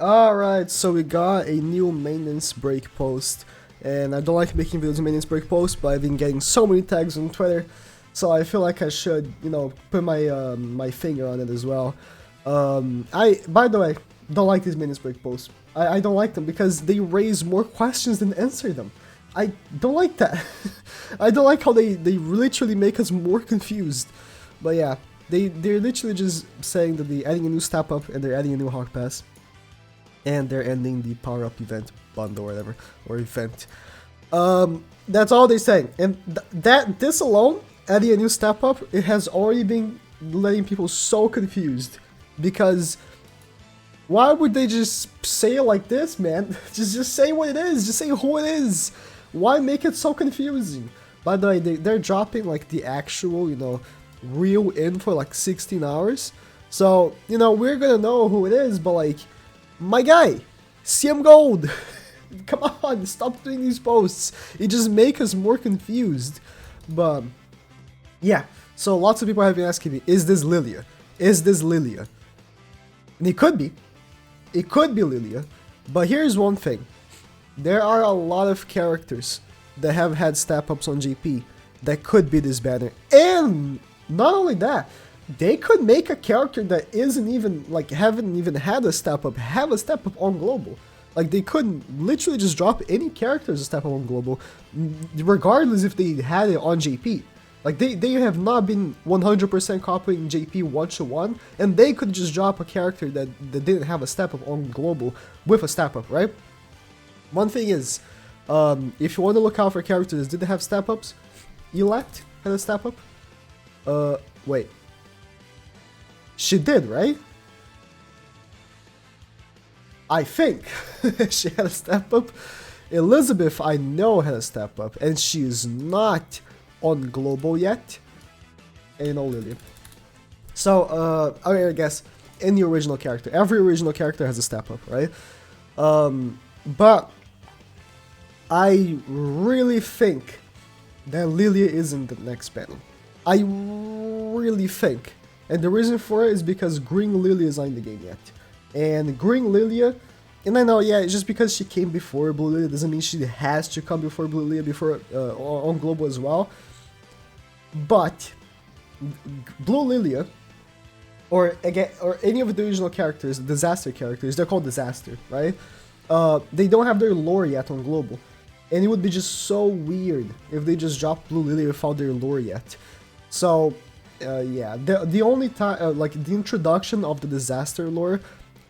Alright, so we got a new maintenance break post, and I don't like making videos in maintenance break posts, but I've been getting so many tags on Twitter, so I feel like I should, put my finger on it as well. By the way, don't like these maintenance break posts. I don't like them because they raise more questions than answer them. I don't like that. I don't like how they literally make us more confused. But yeah, they're literally just saying that they're adding a new step up and they're adding a new Hawk Pass. And they're ending the power up event bundle or whatever, or event. That's all they're saying. And this alone, adding a new step up, it has already been letting people so confused. Because why would they just say it like this, man? just say what it is. Just say who it is. Why make it so confusing? By the way, they're dropping like the actual, real info like 16 hours. So, we're gonna know who it is, but like, my guy, CM Gold, come on, stop doing these posts. It just makes us more confused. But yeah, so lots of people have been asking me, is this Lilia? Is this Lilia? And it could be. It could be Lilia. But here's one thing. There are a lot of characters that have had step-ups on GP that could be this banner. And not only that, they could make a character that isn't even, like, haven't even had a step up, have a step up on global. Like, they could literally just drop any character as a step up on global, regardless if they had it on JP. Like, they have not been 100% copying JP 1-to-1, and they could just drop a character that didn't have a step up on global with a step up, right? One thing is, if you want to look out for characters that didn't have step ups, Elect had a step up. Wait. She did, right? I think she had a step up. Elizabeth, I know, had a step up, and she is not on global yet. And Lilia. So, I guess any original character, every original character has a step up, right? But I really think that Lilia isn't the next banner. I really think. And the reason for it is because Green Lilia is not in the game yet. And Green Lilia, and I know, yeah, it's just because she came before Blue Lilia doesn't mean she has to come before Blue Lilia before on global as well. But Blue Lilia, or any of the original characters, disaster characters, they're called disaster, right? They don't have their lore yet on global. And it would be just so weird if they just dropped Blue Lilia without their lore yet. So yeah, the only time, like, the introduction of the disaster lore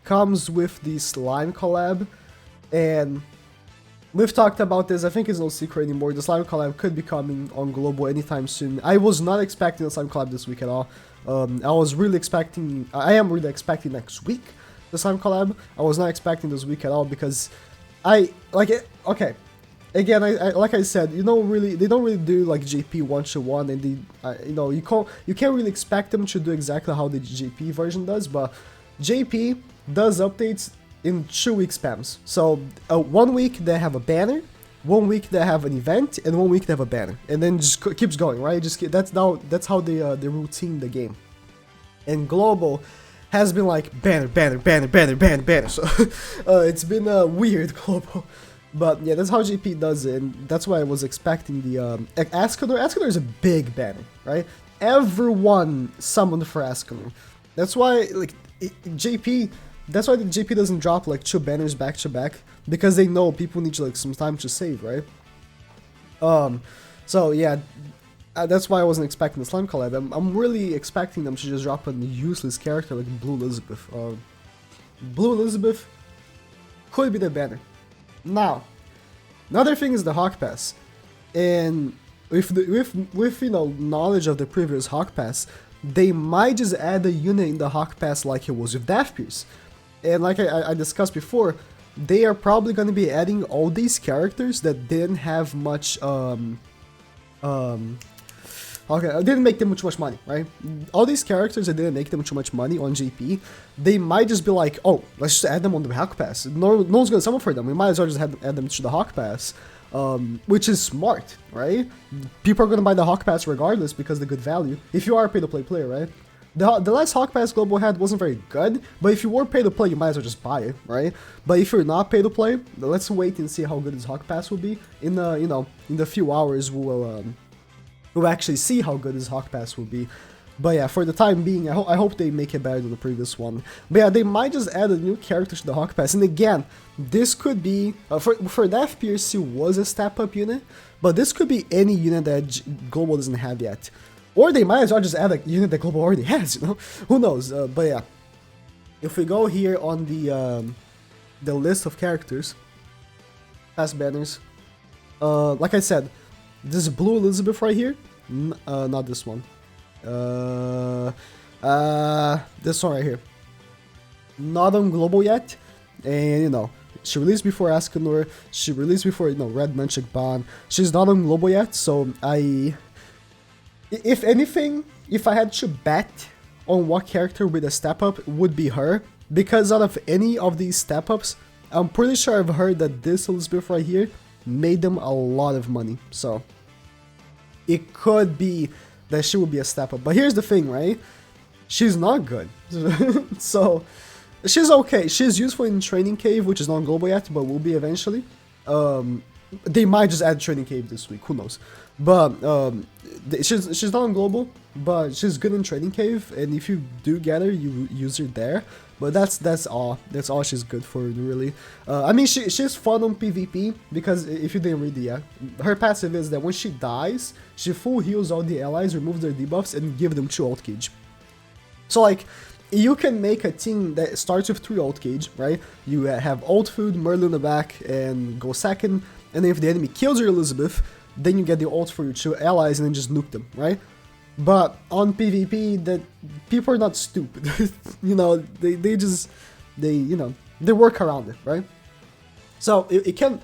comes with the slime collab, and we've talked about this. I think it's no secret anymore. The slime collab could be coming on global anytime soon. I was not expecting the slime collab this week at all. I am really expecting next week the slime collab. I was not expecting this week at all because okay. Again, like I said, they don't really do like JP 1-to-1, and you can't really expect them to do exactly how the JP version does, but JP does updates in 2-week spams. So 1 week they have a banner, 1 week they have an event, and 1 week they have a banner, and then just keeps going, right? That's how they routine the game. And global has been like banner. So it's been weird global. But yeah, that's how JP does it, and that's why I was expecting the Escanor. Escanor is a big banner, right? Everyone summoned for Escanor. That's why JP. That's why the JP doesn't drop like 2 banners back to back, because they know people need like some time to save, right? So yeah, that's why I wasn't expecting the slime collab. I'm really expecting them to just drop a useless character like Blue Elizabeth. Blue Elizabeth could be the banner. Now, another thing is the Hawk Pass, and with knowledge of the previous Hawk Pass, they might just add a unit in the Hawk Pass like it was with Death Pierce. And like I discussed before, they are probably going to be adding all these characters that didn't have much okay, I didn't make them too much money, right? All these characters that didn't make them too much money on JP, they might just be like, oh, let's just add them on the Hawk Pass. No one's gonna summon for them. We might as well just add them to the Hawk Pass, which is smart, right? People are gonna buy the Hawk Pass regardless because of the good value. If you are a pay-to-play player, right? The last Hawk Pass global had wasn't very good, but if you were pay to play, you might as well just buy it, right? But if you're not pay to play, let's wait and see how good this Hawk Pass will be. In the in the few hours we'll actually see how good this Hawk Pass will be. But yeah, for the time being, I hope they make it better than the previous one. But yeah, they might just add a new character to the Hawk Pass. And again, this could be for Death Pierce, was a step up unit, but this could be any unit that Global doesn't have yet. Or they might as well just add a unit that Global already has, you know? Who knows? But yeah, if we go here on the list of characters, past banners, like I said, this blue Elizabeth right here, not this one. This one right here. Not on Global yet, and you know, she released before Escanor, she released before, you know, Red Nunchuk Ban. She's not on Global yet, so if anything, if I had to bet on what character with a step up, would be her, because out of any of these step ups, I'm pretty sure I've heard that this Elizabeth right here made them a lot of money, so it could be that she would be a step up. But here's the thing, right? She's not good. So she's okay. She's useful in Training Cave, which is not global yet, but will be eventually. They might just add Training Cave this week, who knows? But she's not on global, but she's good in Training Cave, and if you do get her, you use her there. But that's all. That's all she's good for, really. I mean, she's fun on PvP, because if you didn't read it yet, her passive is that when she dies, she full heals all the allies, removes their debuffs, and give them 2 ult cage. So like, you can make a team that starts with 3 ult cage, right? You have ult food, Merlin in the back, and go second, and then if the enemy kills your Elizabeth, then you get the ult for your 2 allies and then just nuke them, right? But on PvP, that people are not stupid. You know, they you know, they work around it, right? So it can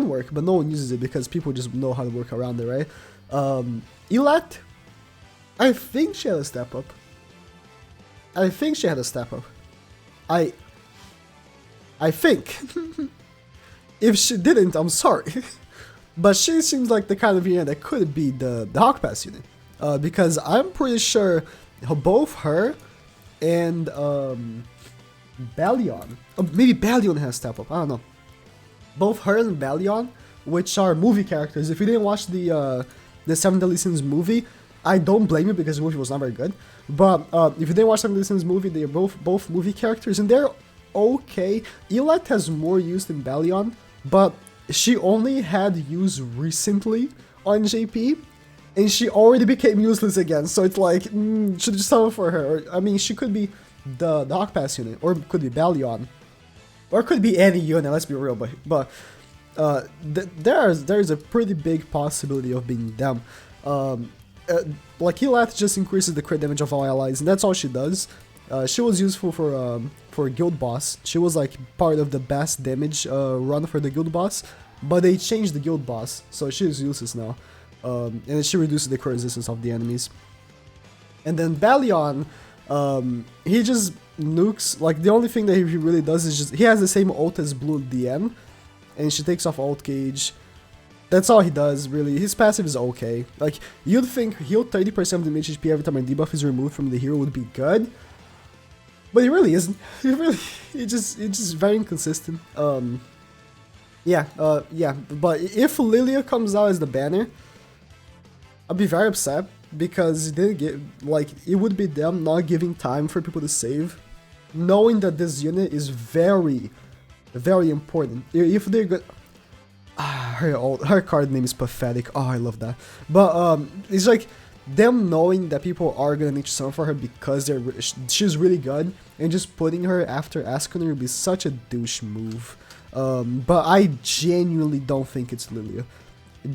work, but no one uses it because people just know how to work around it, right? Elat, I think she had a step up. I think she had a step up. I think. If she didn't, I'm sorry. But she seems like the kind of unit that could be the Hawk Pass unit. Because I'm pretty sure both her and Balion, maybe Balion has step up, I don't know. Both her and Balion, which are movie characters. If you didn't watch the Seven Deadly Sins movie, I don't blame you because the movie was not very good. But if you didn't watch Seven Deadly Sins movie, they are both movie characters and they're okay. Elat has more use than Balion, but she only had use recently on JP. And she already became useless again, so it's like, should just sell for her. Or, I mean, she could be the Hawk Pass unit, or could be Balion, or could be any unit, let's be real, but there's a pretty big possibility of being them. Like, Elat just increases the crit damage of all allies, and that's all she does. She was useful for Guild Boss. She was like part of the best damage run for the Guild Boss, but they changed the Guild Boss, so she's useless now. And then she reduces the crit resistance of the enemies. And then Balion, he just nukes, like the only thing that he really does is just, he has the same ult as Blue DM, and she takes off ult cage. That's all he does, really. His passive is okay. Like, you'd think heal 30% of the damage HP every time a debuff is removed from the hero would be good, but he really isn't. It's just very inconsistent. Yeah, but if Lilia comes out as the banner, I'd be very upset because it didn't get, like, it would be them not giving time for people to save, knowing that this unit is very, very important. If they're good, her card name is pathetic. Oh, I love that. But it's like them knowing that people are gonna need to summon for her because she's really good, and just putting her after Escanor would be such a douche move. But I genuinely don't think it's Lilia.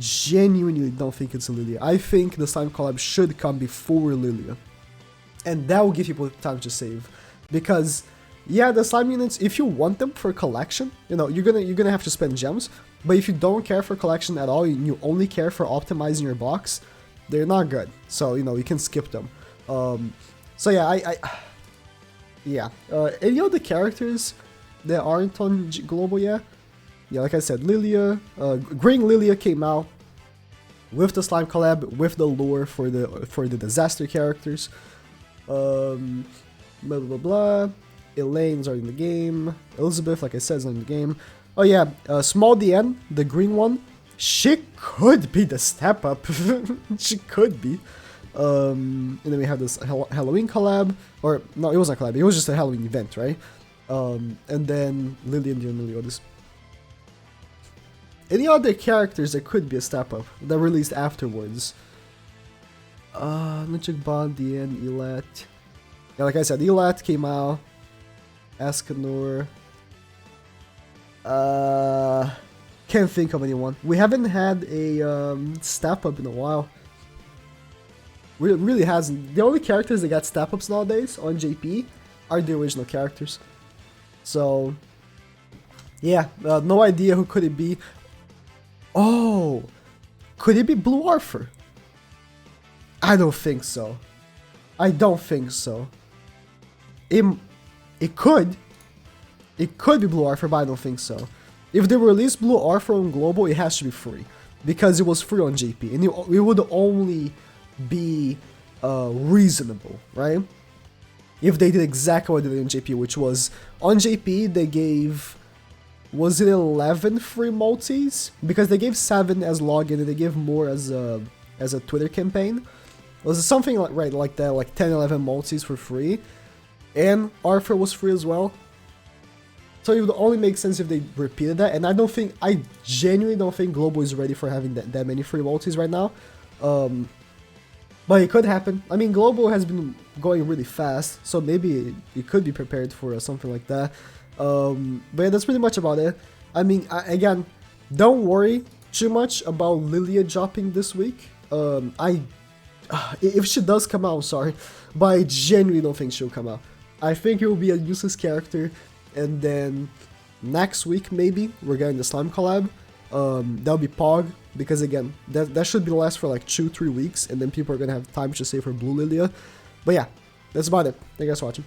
Genuinely don't think it's Lilia. I think the Slime collab should come before Lilia, and that will give people time to save. Because yeah, the slime units, if you want them for collection, you know, you're gonna have to spend gems. But if you don't care for collection at all, and you only care for optimizing your box, they're not good. So, you know, you can skip them. So yeah, any of the characters that aren't on global yet, yeah, like I said, Lilia, Green Lilia came out with the slime collab, with the lore for the disaster characters. Blah blah blah. Elaine's already in the game. Elizabeth, like I said, is not in the game. Oh yeah, Small DN, the green one. She could be the step up. She could be. And then we have this Halloween collab, or no, it wasn't a collab. It was just a Halloween event, right? And then Lillian the Meliodas. Any other characters that could be a step up that released afterwards? Nunchuk Bond, DN, Elat. Yeah, like I said, Elat came out. Escanor. Can't think of anyone. We haven't had a step up in a while. Really hasn't. The only characters that got step ups nowadays on JP are the original characters. So, yeah, no idea who could it be. Oh, could it be Blue Arthur? I don't think so. I don't think so. It could. It could be Blue Arthur, but I don't think so. If they release Blue Arthur on Global, it has to be free. Because it was free on JP. And it would only be reasonable, right? If they did exactly what they did on JP, which was, on JP they gave, was it 11 free multis? Because they gave 7 as login and they gave more as a Twitter campaign. Was it something like that, like 10, 11 multis for free? And Arthur was free as well. So it would only make sense if they repeated that, and I genuinely don't think Global is ready for having that many free multis right now. But it could happen. I mean, Global has been going really fast, so maybe it could be prepared for something like that. But yeah, that's pretty much about it. I mean, again, don't worry too much about Lilia dropping this week. If she does come out, I'm sorry, but I genuinely don't think she'll come out. I think it will be a useless character, and then next week maybe we're getting the Slime collab. That'll be Pog, because again, that should be last for like 2-3 weeks, and then people are gonna have time to save for Blue Lilia. But yeah, that's about it. Thank you guys for watching.